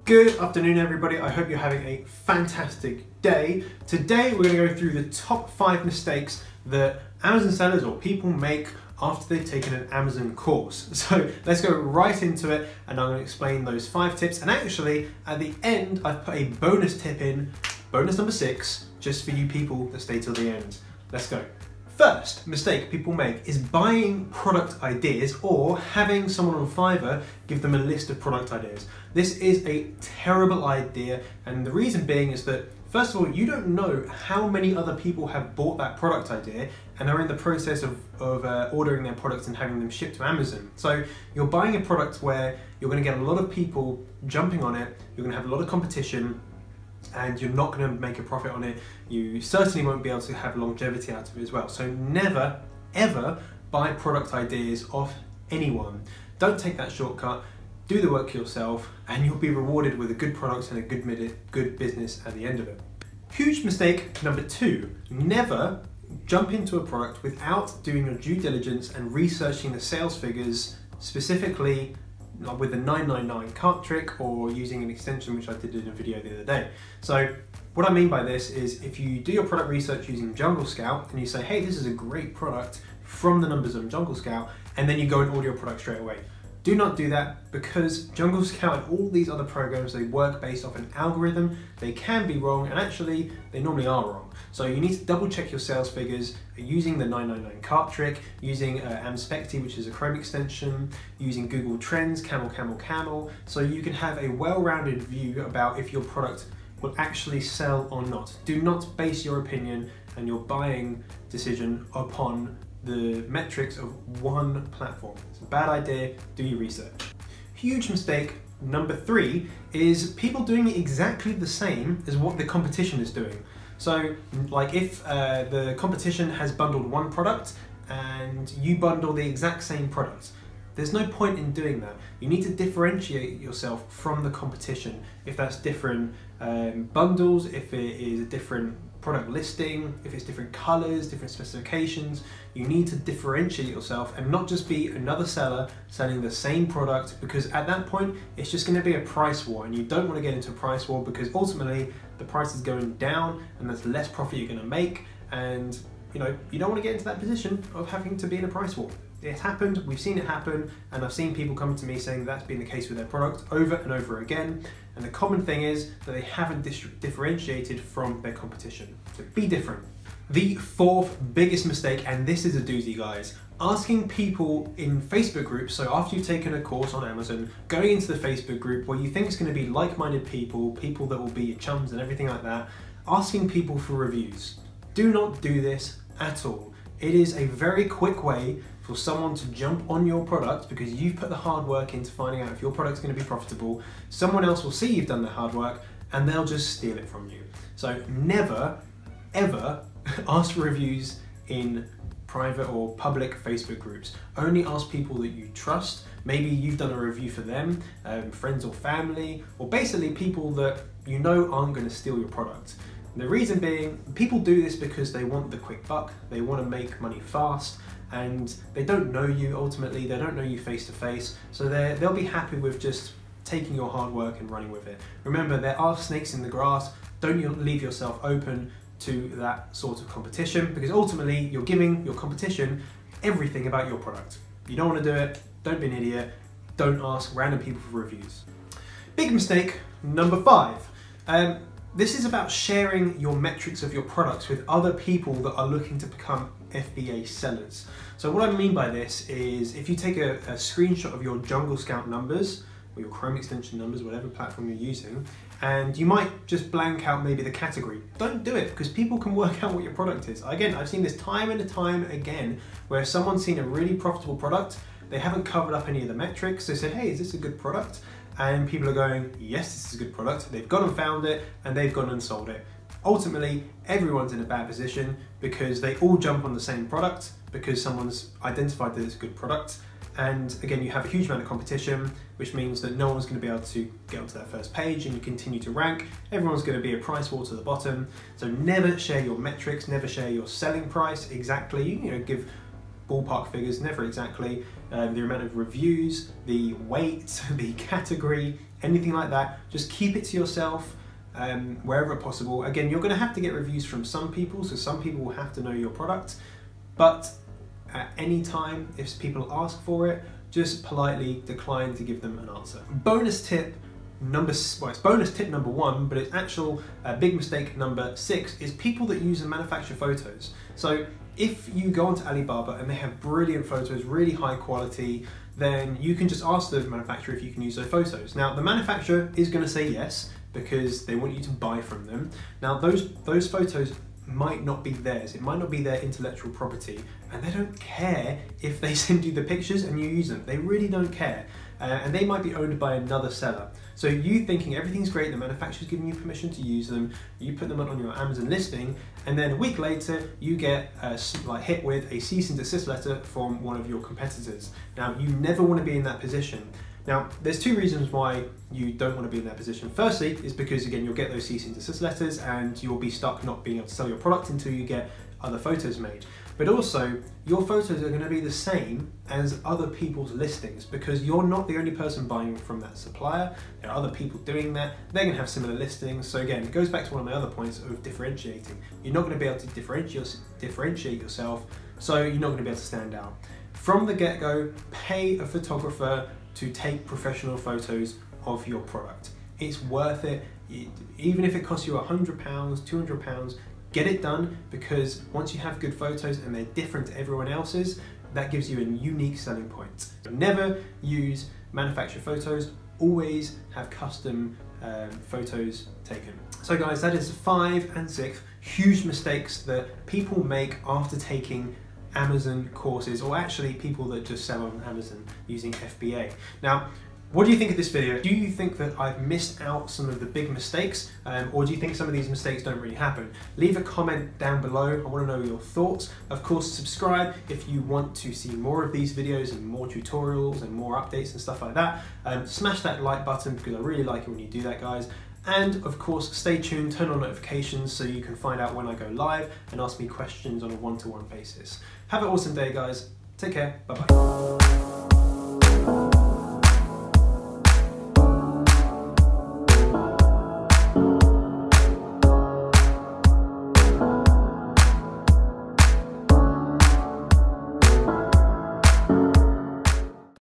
Good afternoon everybody, I hope you're having a fantastic day. Today we're going to go through the top 5 mistakes that Amazon sellers or people make after they've taken an Amazon course. So let's go right into it and I'm going to explain those 5 tips, and actually at the end I've put a bonus tip in, bonus number 6, just for you people that stay till the end. Let's go. First mistake people make is buying product ideas or having someone on Fiverr give them a list of product ideas. This is a terrible idea, and the reason being is that first of all, you don't know how many other people have bought that product idea and are in the process of ordering their products and having them shipped to Amazon. So you're buying a product where you're going to get a lot of people jumping on it, you're going to have a lot of competition, and you're not going to make a profit on it. You certainly won't be able to have longevity out of it as well. So never, ever buy product ideas off anyone. Don't take that shortcut. Do the work yourself and you'll be rewarded with a good product and a good business at the end of it. Huge mistake number 2, never jump into a product without doing your due diligence and researching the sales figures, specifically with the 999 cart trick or using an extension, which I did in a video the other day. So what I mean by this is if you do your product research using Jungle Scout and you say, hey, this is a great product from the numbers on Jungle Scout, and then you go and order your product straight away. Do not do that, because Jungle Scout and all these other programs, they work based off an algorithm. They can be wrong, and actually they normally are wrong. So you need to double check your sales figures using the 999 cart trick, using Amspecty, which is a Chrome extension, using Google Trends, camel, so you can have a well-rounded view about if your product will actually sell or not. Do not base your opinion and your buying decision upon the metrics of one platform. It's a bad idea, do your research. Huge mistake number 3 is people doing exactly the same as what the competition is doing. So like if the competition has bundled one product and you bundle the exact same product, there's no point in doing that. You need to differentiate yourself from the competition. If that's different bundles, if it is a different product listing, if it's different colors, different specifications, you need to differentiate yourself and not just be another seller selling the same product, because at that point it's just going to be a price war, and you don't want to get into a price war because ultimately the price is going down and there's less profit you're going to make, and you don't want to get into that position of having to be in a price war. It's happened, we've seen it happen, and I've seen people come to me saying that's been the case with their product over and over again, and the common thing is that they haven't differentiated from their competition. So be different. The 4th biggest mistake, and this is a doozy guys, asking people in Facebook groups. So after you've taken a course on Amazon, going into the Facebook group where you think it's going to be like-minded people that will be your chums and everything like that, asking people for reviews. Do not do this at all. It is a very quick way for someone to jump on your product because you've put the hard work into finding out if your product's going to be profitable. Someone else will see you've done the hard work and they'll just steal it from you. So never, ever ask for reviews in private or public Facebook groups. Only ask people that you trust. Maybe you've done a review for them, friends or family, or basically people that you know aren't going to steal your product. And the reason being, people do this because they want the quick buck, they want to make money fast, and they don't know you ultimately, they don't know you face to face, so they'll be happy with just taking your hard work and running with it. Remember, there are snakes in the grass. Don't leave yourself open to that sort of competition, because ultimately you're giving your competition everything about your product. You don't want to do it, don't be an idiot, don't ask random people for reviews. Big mistake number 5. This is about sharing your metrics of your products with other people that are looking to become FBA sellers. So what I mean by this is if you take a screenshot of your Jungle Scout numbers or your Chrome extension numbers, whatever platform you're using, and you might just blank out maybe the category. Don't do it, because people can work out what your product is. Again, I've seen this time and time again where someone's seen a really profitable product, they haven't covered up any of the metrics, they said, hey, is this a good product? And people are going, yes, this is a good product. They've gone and found it and they've gone and sold it. Ultimately, everyone's in a bad position because they all jump on the same product because someone's identified that it's a good product. And again, you have a huge amount of competition, which means that no one's going to be able to get onto that first page and you continue to rank. Everyone's going to be a price war to the bottom. So never share your metrics, never share your selling price exactly. You give ballpark figures, never exactly, the amount of reviews, the weight, the category, anything like that. Just keep it to yourself wherever possible. Again, you're going to have to get reviews from some people, so some people will have to know your product, but at any time, if people ask for it, just politely decline to give them an answer. Bonus tip number, well, it's bonus tip number 1, but it's actual big mistake number 6 is people that use and manufacture photos. So if you go onto Alibaba and they have brilliant photos, really high quality, then you can just ask the manufacturer if you can use those photos. Now the manufacturer is going to say yes, because they want you to buy from them. Now those photos might not be theirs, it might not be their intellectual property, and they don't care if they send you the pictures and you use them. They really don't care. And they might be owned by another seller. So you thinking everything's great, the manufacturer's giving you permission to use them, you put them on your Amazon listing, and then a week later you get hit with a cease and desist letter from one of your competitors. Now you never want to be in that position. Now, there's 2 reasons why you don't want to be in that position. Firstly, is because again, you'll get those cease and desist letters and you'll be stuck not being able to sell your product until you get other photos made. But also, your photos are going to be the same as other people's listings because you're not the only person buying from that supplier. There are other people doing that. They're going to have similar listings. So again, it goes back to one of my other points of differentiating. You're not going to be able to differentiate yourself, so you're not going to be able to stand out. From the get-go, pay a photographer to take professional photos of your product. It's worth it. Even if it costs you £100, £200, get it done, because once you have good photos and they're different to everyone else's, that gives you a unique selling point. So never use manufactured photos, always have custom photos taken. So guys, that is 5 and 6 huge mistakes that people make after taking Amazon courses, or actually people that just sell on Amazon using FBA. Now, what do you think of this video? Do you think that I've missed out some of the big mistakes, or do you think some of these mistakes don't really happen? Leave a comment down below. I want to know your thoughts. Of course, subscribe if you want to see more of these videos and more tutorials and more updates and stuff like that. Smash that like button because I really like it when you do that, guys. And of course, stay tuned, turn on notifications so you can find out when I go live and ask me questions on a one-to-one basis. Have an awesome day, guys. Take care. Bye-bye.